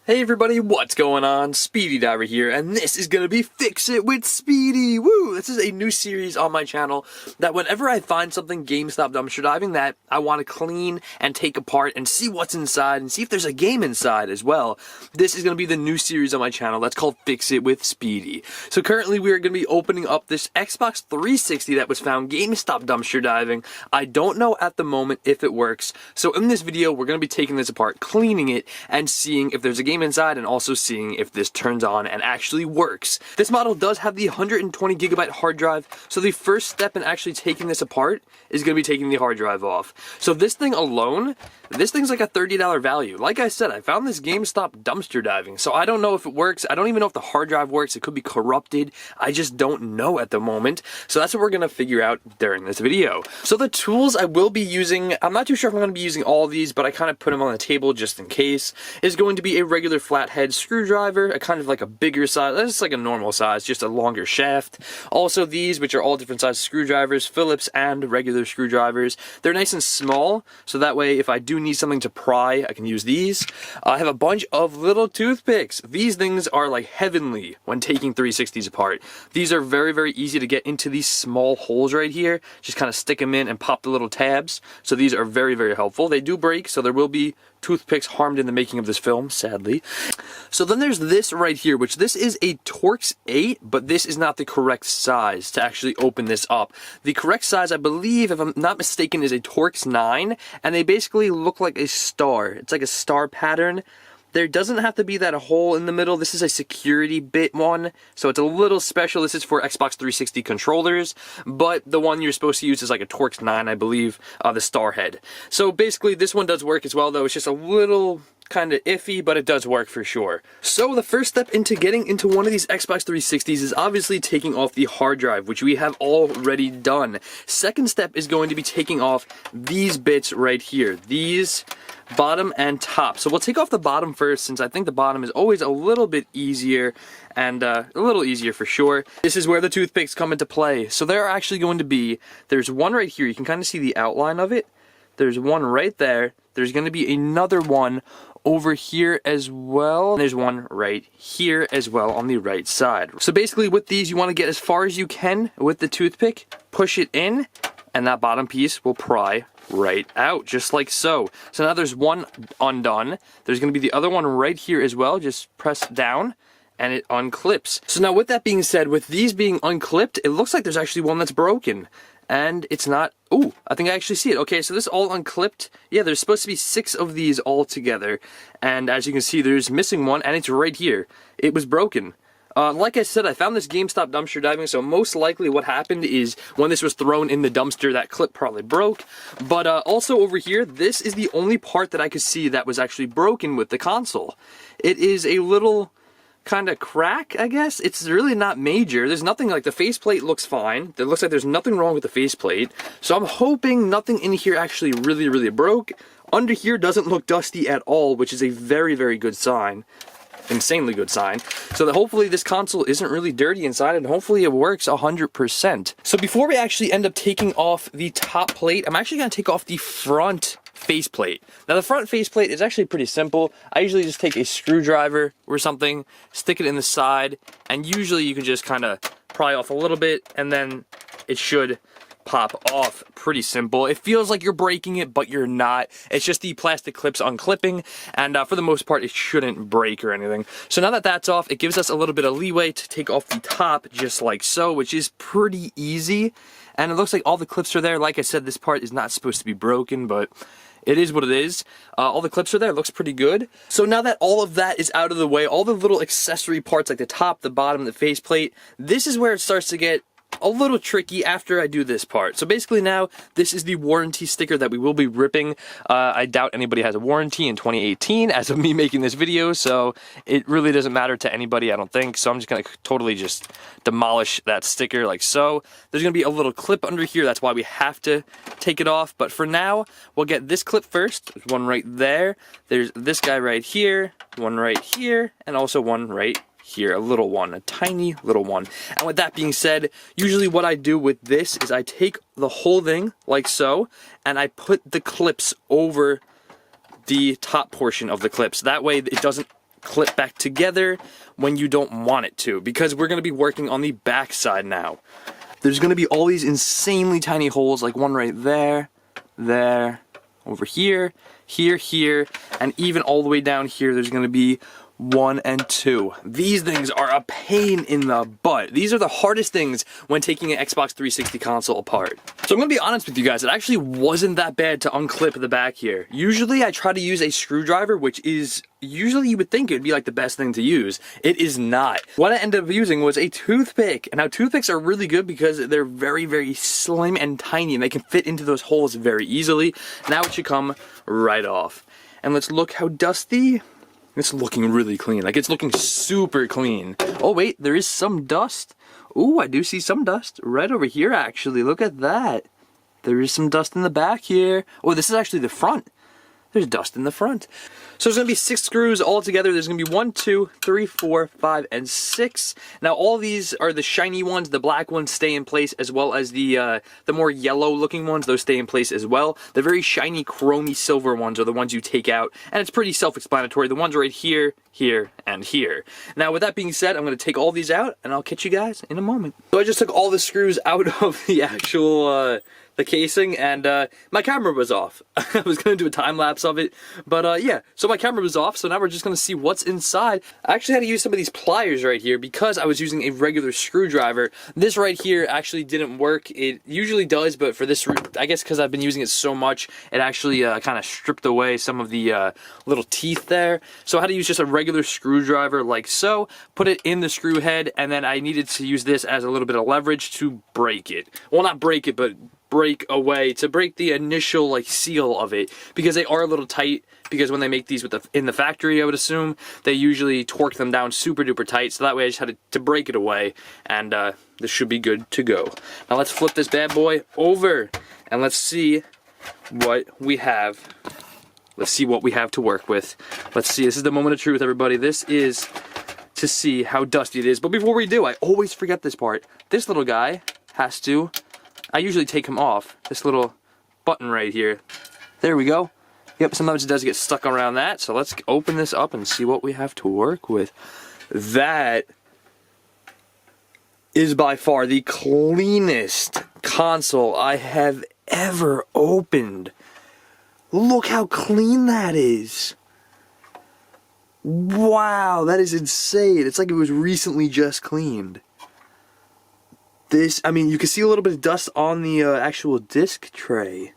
Hey everybody, what's going on? Speedy Diver here, and this is gonna be Fix It with Speedy! Woo! This is a new series on my channel that whenever I find something GameStop dumpster diving that I want to clean and take apart and see what's inside and see if there's a game inside as well, this is gonna be the new series on my channel that's called Fix It with Speedy. So currently we are gonna be opening up this Xbox 360 that was found GameStop dumpster diving. I don't know at the moment if it works, so in this video we're gonna be taking this apart, cleaning it, and seeing if there's a game inside and also seeing if this turns on and actually works. This model does have the 120 gigabyte hard drive, so the first step in actually taking this apart is going to be taking the hard drive off. So this thing alone, this thing's like a $30 value. Like I said, I found this GameStop dumpster diving, so I don't know if it works. I don't even know if the hard drive works. It could be corrupted. I just don't know at the moment. So that's what we're going to figure out during this video. So the tools I will be using, I'm not too sure if I'm going to be using all of these, but I kind of put them on the table just in case, is going to be a regular flathead screwdriver, a kind of like a bigger size, it's like a normal size, just a longer shaft. Also these, which are all different size screwdrivers, Phillips and regular screwdrivers. They're nice and small, so that way if I do need something to pry, I can use these. I have a bunch of little toothpicks. These things are like heavenly when taking 360s apart. These are very, very easy to get into these small holes right here. Just kind of stick them in and pop the little tabs. So these are very, very helpful. They do break, so there will be toothpicks harmed in the making of this film, sadly. So then there's this right here, which this is a Torx 8, but this is not the correct size to actually open this up. The correct size, I believe, if I'm not mistaken, is a Torx 9, and they basically look like a star. It's like a star pattern. There doesn't have to be that hole in the middle. This is a security bit one, so it's a little special. This is for Xbox 360 controllers, but the one you're supposed to use is like a Torx 9, I believe, the star head. So basically, this one does work as well, though. It's just a little kind of iffy, but it does work for sure. So the first step into getting into one of these Xbox 360s is obviously taking off the hard drive, which we have already done. Second step is going to be taking off these bits right here. These bottom and top. So we'll take off the bottom first, since I think the bottom is always a little bit easier, and a little easier for sure. This is where the toothpicks come into play. So there are actually going to be, there's one right here, you can kind of see the outline of it. There's one right there. There's going to be another one over here as well. There's one right here as well on the right side. So basically with these, you want to get as far as you can with the toothpick, push it in, and that bottom piece will pry right out, just like so. So now there's one undone. There's going to be the other one right here as well. Just press down and it unclips. So now with that being said, with these being unclipped, it looks like there's actually one that's broken. And it's not, ooh, I think I actually see it. Okay, so this is all unclipped. Yeah, there's supposed to be 6 of these all together. And as you can see, there's missing one, and it's right here. It was broken. Like I said, I found this GameStop dumpster diving, so most likely what happened is when this was thrown in the dumpster, that clip probably broke. But also over here, this is the only part that I could see that was actually broken with the console. It is a little kind of crack, I guess. It's really not major. There's nothing, like the faceplate looks fine. It looks like there's nothing wrong with the faceplate. So I'm hoping nothing in here actually really, really broke. Under here doesn't look dusty at all, which is a very, very good sign. Insanely good sign. So that hopefully this console isn't really dirty inside, and hopefully it works 100%. So before we actually end up taking off the top plate, I'm actually going to take off the front faceplate. Now the front faceplate is actually pretty simple. I usually just take a screwdriver or something, stick it in the side, and usually you can just kind of pry off a little bit, and then it should pop off. Pretty simple. It feels like you're breaking it, but you're not. It's just the plastic clips unclipping, and for the most part, it shouldn't break or anything. So now that that's off, it gives us a little bit of leeway to take off the top, just like so, which is pretty easy. And it looks like all the clips are there. Like I said, this part is not supposed to be broken, but it is what it is. All the clips are there. It looks pretty good. So now that all of that is out of the way, all the little accessory parts like the top, the bottom, the faceplate, this is where it starts to get a little tricky after I do this part. So basically now, this is the warranty sticker that we will be ripping. I doubt anybody has a warranty in 2018 as of me making this video, so it really doesn't matter to anybody, I don't think. So I'm just going to totally just demolish that sticker like so. There's going to be a little clip under here, that's why we have to take it off. But for now, we'll get this clip first. There's one right there. There's this guy right here, one right here, and also one right here, a little one, a tiny little one. And with that being said, usually what I do with this is I take the whole thing like so, and I put the clips over the top portion of the clips. That way it doesn't clip back together when you don't want it to, because we're going to be working on the back side now. There's going to be all these insanely tiny holes, like one right there, over here, here, and even all the way down here, there's going to be 1 and 2. These things are a pain in the butt. These are the hardest things when taking an Xbox 360 console apart. So I'm gonna be honest with you guys, it actually wasn't that bad to unclip the back here. Usually I try to use a screwdriver, which is usually you would think it would be like the best thing to use. It is not. What I ended up using was a toothpick. And now toothpicks are really good because they're very, very slim and tiny and they can fit into those holes very easily. Now it should come right off. And let's look how dusty. It's looking really clean. Like, it's looking super clean. Oh, wait, there is some dust. Ooh, I do see some dust right over here, actually. Look at that. There is some dust in the back here. Oh, this is actually the front. There's dust in the front. So there's going to be 6 screws all together. There's going to be 1, 2, 3, 4, 5, and 6. Now all these are the shiny ones. The black ones stay in place, as well as the more yellow looking ones. Those stay in place as well. The very shiny chromy silver ones are the ones you take out, and it's pretty self-explanatory. The ones right here, here, and here. Now with that being said, I'm going to take all these out, and I'll catch you guys in a moment. So I just took all the screws out of the actual the casing, and my camera was off. I was going to do a time lapse of it, but yeah, so my camera was off, so now we're just going to see what's inside. I actually had to use some of these pliers right here because I was using a regular screwdriver. This right here actually didn't work. It usually does, but for this, I guess because I've been using it so much, it actually kind of stripped away some of the little teeth there. So I had to use just a regular screwdriver like so, put it in the screw head, and then I needed to use this as a little bit of leverage to break it. Well, not break it, but break away, to break the initial like seal of it, because they are a little tight, because when they make these with in the factory, I would assume they usually torque them down super duper tight, so that way I just had to break it away, and this should be good to go. Now let's flip this bad boy over and let's see what we have. Let's see what we have to work with. Let's see, this is the moment of truth, everybody. This is to see how dusty it is. But before we do, I always forget this part. This little guy has to, I usually take him off, this little button right here. There we go. Yep, sometimes it does get stuck around that, so let's open this up and see what we have to work with. That is by far the cleanest console I have ever opened. Look how clean that is. Wow, that is insane. It's like it was recently just cleaned. This, I mean, you can see a little bit of dust on the actual disc tray.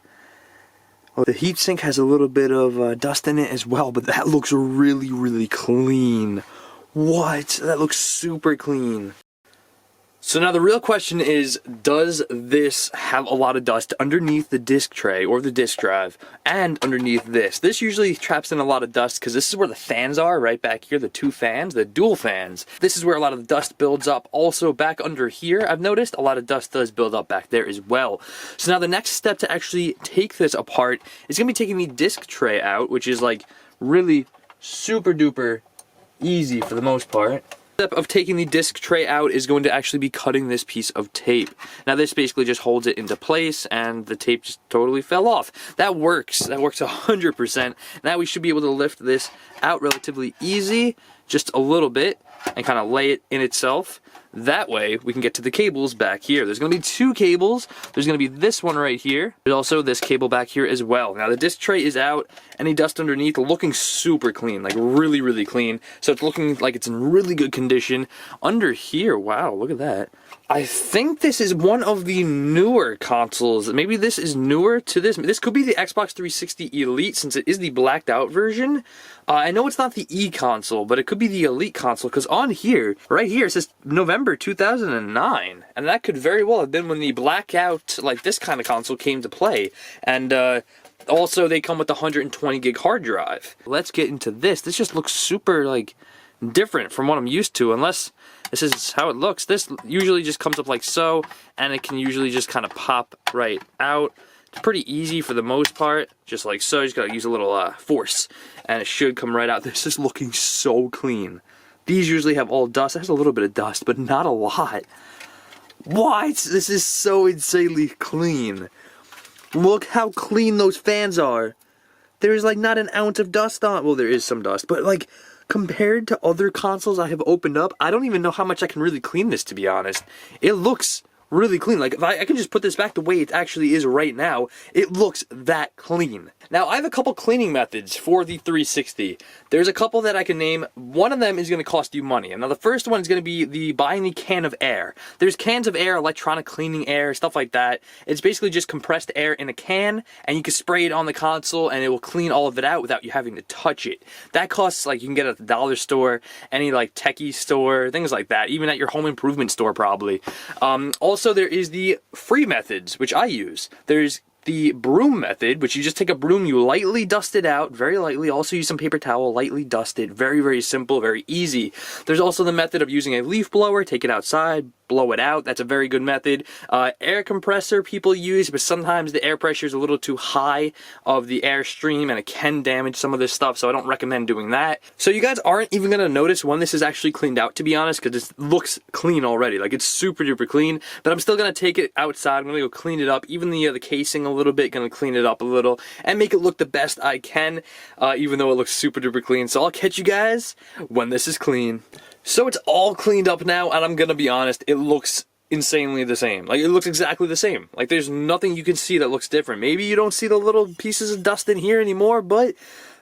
Oh, the heatsink has a little bit of dust in it as well, but that looks really, really clean. What? That looks super clean. So now the real question is, does this have a lot of dust underneath the disc tray or the disc drive and underneath this? This usually traps in a lot of dust because this is where the fans are, right back here, the 2 fans, the dual fans. This is where a lot of the dust builds up. Also back under here, I've noticed a lot of dust does build up back there as well. So now the next step to actually take this apart is going to be taking the disc tray out, which is like really super duper easy for the most part. Step of taking the disc tray out is going to actually be cutting this piece of tape. Now this basically just holds it into place, and the tape just totally fell off. That works 100%. Now we should be able to lift this out relatively easy, just a little bit, and kind of lay it in itself. That way we can get to the cables back here. There's going to be 2 cables. There's going to be this one right here. There's also this cable back here as well. Now the disc tray is out. Any dust underneath looking super clean, like really, really clean. So it's looking like it's in really good condition. Under here, wow, look at that. I think this is one of the newer consoles. Maybe this is newer to this. This could be the Xbox 360 Elite, since it is the blacked out version. I know it's not the E console, but it could be the Elite console, because on here, right here, it says November 2009. And that could very well have been when the blackout, like this kind of console, came to play. And also, they come with the 120 gig hard drive. Let's get into this. This just looks super, like, different from what I'm used to, unless this is how it looks. This usually just comes up like so, and it can usually just kind of pop right out. It's pretty easy for the most part, just like so. You just gotta use a little force, and it should come right out. This is looking so clean. These usually have all dust. It has a little bit of dust, but not a lot. What? This is so insanely clean. Look how clean those fans are. There's like not an ounce of dust on. Well, there is some dust, but like, compared to other consoles I have opened up, I don't even know how much I can really clean this, to be honest. It looks really clean. Like, if I can just put this back the way it actually is right now, it looks that clean. Now, I have a couple cleaning methods for the 360. There's a couple that I can name. One of them is going to cost you money. Now, the first one is going to be buying the can of air. There's cans of air, electronic cleaning air, stuff like that. It's basically just compressed air in a can, and you can spray it on the console, and it will clean all of it out without you having to touch it. That costs, like, you can get it at the dollar store, any, like, techie store, things like that, even at your home improvement store, probably. Also, there is the free methods, which I use. There's the broom method, which you just take a broom, you lightly dust it out, very lightly. Also use some paper towel, lightly dust it. Very, very simple, very easy. There's also the method of using a leaf blower, take it outside, blow it out. That's a very good method. Air compressor people use, but sometimes the air pressure is a little too high of the airstream and it can damage some of this stuff, so I don't recommend doing that. So you guys aren't even going to notice when this is actually cleaned out, to be honest, because it looks clean already. Like, it's super duper clean, but I'm still going to take it outside. I'm going to go clean it up, even the casing a little bit, going to clean it up a little and make it look the best I can, even though it looks super duper clean. So I'll catch you guys when this is clean. So it's all cleaned up now, and I'm gonna be honest, it looks insanely the same. Like, it looks exactly the same. Like, there's nothing you can see that looks different. Maybe you don't see the little pieces of dust in here anymore, but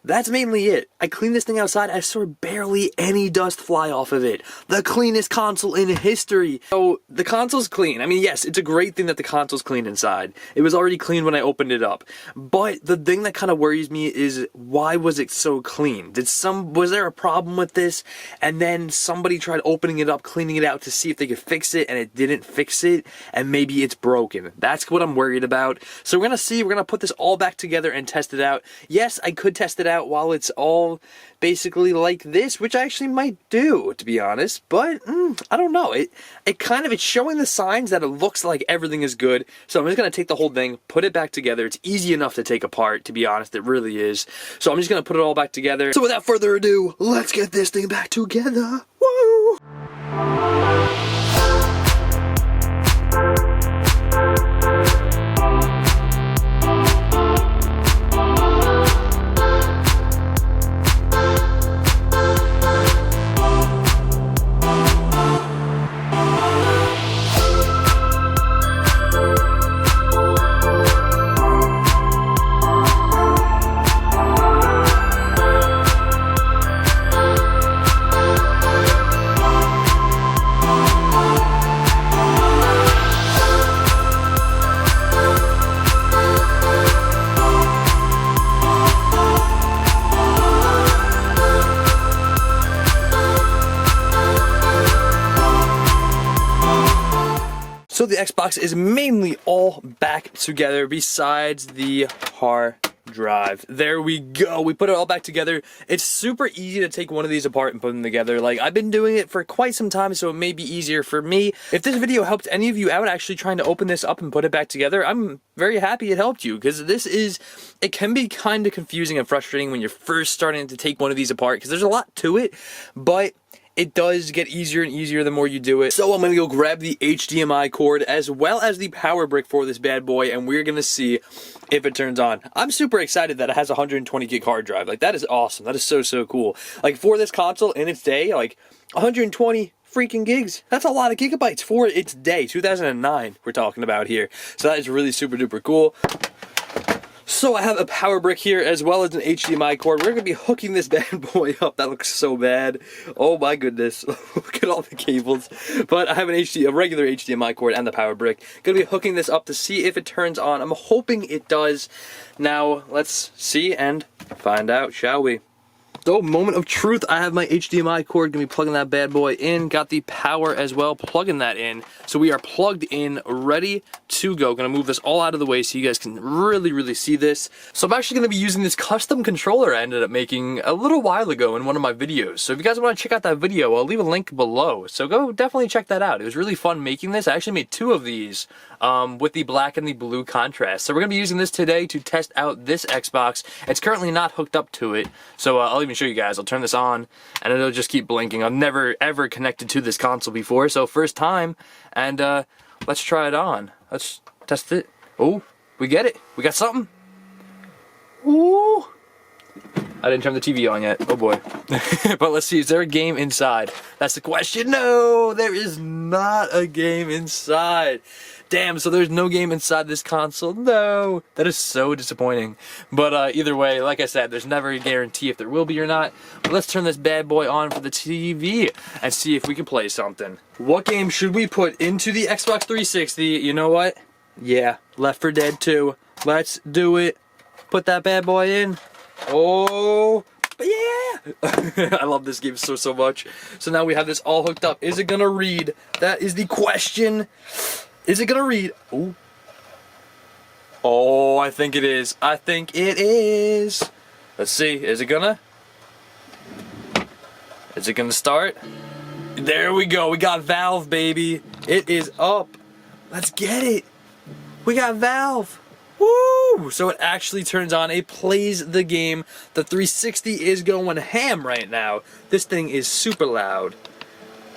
that's mainly it. I cleaned this thing outside, I saw barely any dust fly off of it. The cleanest console in history. So, the console's clean. I mean, yes, it's a great thing that the console's clean inside. It was already clean when I opened it up. But the thing that kind of worries me is, why was it so clean? Was there a problem with this? And then somebody tried opening it up, cleaning it out to see if they could fix it, and it didn't fix it, and maybe it's broken. That's what I'm worried about. So we're gonna see, we're gonna put this all back together and test it out. Yes, I could test it out while it's all basically like this, which I actually might do, to be honest, but I don't know. It's showing the signs that it looks like everything is good, so I'm just gonna take the whole thing, put it back together. It's easy enough to take apart, to be honest, it really is. So I'm just gonna put it all back together. So without further ado, let's get this thing back together. Woo! So the Xbox is mainly all back together besides the hard drive. There we go. We put it all back together. It's super easy to take one of these apart and put them together. Like, I've been doing it for quite some time, so it may be easier for me. If this video helped any of you out actually trying to open this up and put it back together, I'm very happy it helped you, because it can be kind of confusing and frustrating when you're first starting to take one of these apart, because there's a lot to it, but it does get easier and easier the more you do it. So I'm gonna go grab the HDMI cord as well as the power brick for this bad boy, and we're gonna see if it turns on. I'm super excited that it has a 120 gig hard drive. Like, that is awesome. That is so cool. Like, for this console in its day, like 120 freaking gigs. That's a lot of gigabytes for its day. 2009 we're talking about here. So that is really super duper cool. So I have a power brick here as well as an HDMI cord. We're going to be hooking this bad boy up. That looks so bad. Oh my goodness. Look at all the cables. But I have a regular HDMI cord and the power brick. Going to be hooking this up to see if it turns on. I'm hoping it does. Now, let's see and find out, shall we? So, moment of truth, I have my HDMI cord, gonna be plugging that bad boy in, got the power as well, plugging that in. So we are plugged in, ready to go. Gonna move this all out of the way so you guys can really see this. So I'm actually gonna be using this custom controller I ended up making a little while ago in one of my videos. So if you guys wanna check out that video, I'll leave a link below. So go definitely check that out. It was really fun making this. I actually made 2 of these with the black and the blue contrast. So we're gonna be using this today to test out this Xbox. It's currently not hooked up to it, so I'll even show you guys. I'll turn this on and it'll just keep blinking. I've never ever connected to this console before, so first time, and let's try it on. Let's test it. Oh, we get it. We got something. Ooh. I didn't turn the TV on yet. Oh boy. But let's see, is there a game inside? That's the question. No, there is not a game inside. Damn, so there's no game inside this console. No, that is so disappointing. But either way, like I said, there's never a guarantee if there will be or not. But let's turn this bad boy on for the TV and see if we can play something. What game should we put into the Xbox 360? You know what? Yeah, Left 4 Dead 2. Let's do it. Put that bad boy in. Oh, yeah! I love this game so much. So now we have this all hooked up. Is it gonna read? That is the question. Is it gonna read? Oh. Oh, I think it is. I think it is. Let's see. Is it gonna? Is it gonna start? There we go. We got Valve, baby. It is up. Let's get it. We got Valve. Woo! So it actually turns on. It plays the game. The 360 is going ham right now. This thing is super loud.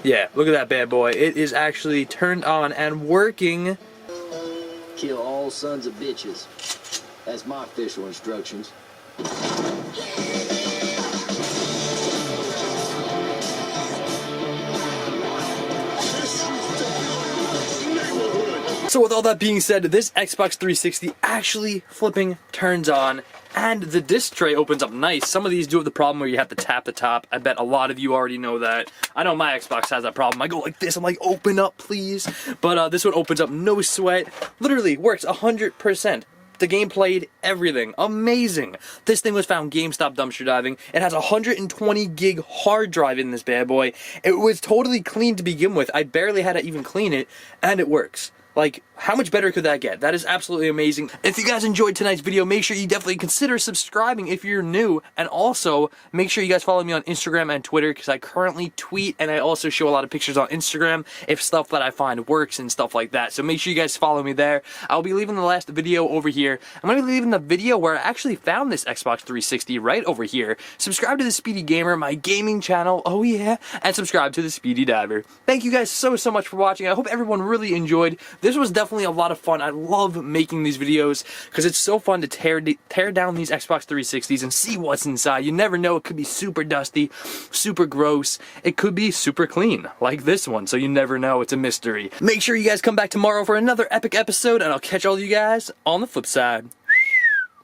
Yeah, look at that bad boy. It is actually turned on and working. Kill all sons of bitches. That's my official instructions. So with all that being said, this Xbox 360 actually flipping turns on, and the disc tray opens up nice. Some of these do have the problem where you have to tap the top. I bet a lot of you already know that. I know my Xbox has that problem. I go like this, I'm like, open up please. But this one opens up, no sweat. Literally works 100%. The game played everything. Amazing. This thing was found GameStop dumpster diving. It has a 120 gig hard drive in this bad boy. It was totally clean to begin with. I barely had to even clean it, and it works. Like, how much better could that get? That is absolutely amazing. If you guys enjoyed tonight's video, make sure you definitely consider subscribing if you're new. And also, make sure you guys follow me on Instagram and Twitter, because I currently tweet and I also show a lot of pictures on Instagram if stuff that I find works and stuff like that. So make sure you guys follow me there. I'll be leaving the last video over here. I'm going to be leaving the video where I actually found this Xbox 360 right over here. Subscribe to the Speedy Gamer, my gaming channel. Oh yeah. And subscribe to the Speedy Diver. Thank you guys so much for watching. I hope everyone really enjoyed. This was definitely a lot of fun. I love making these videos because it's so fun to tear down these Xbox 360s and see what's inside. You never know. It could be super dusty, super gross. It could be super clean, like this one. So you never know. It's a mystery. Make sure you guys come back tomorrow for another epic episode, and I'll catch all of you guys on the flip side.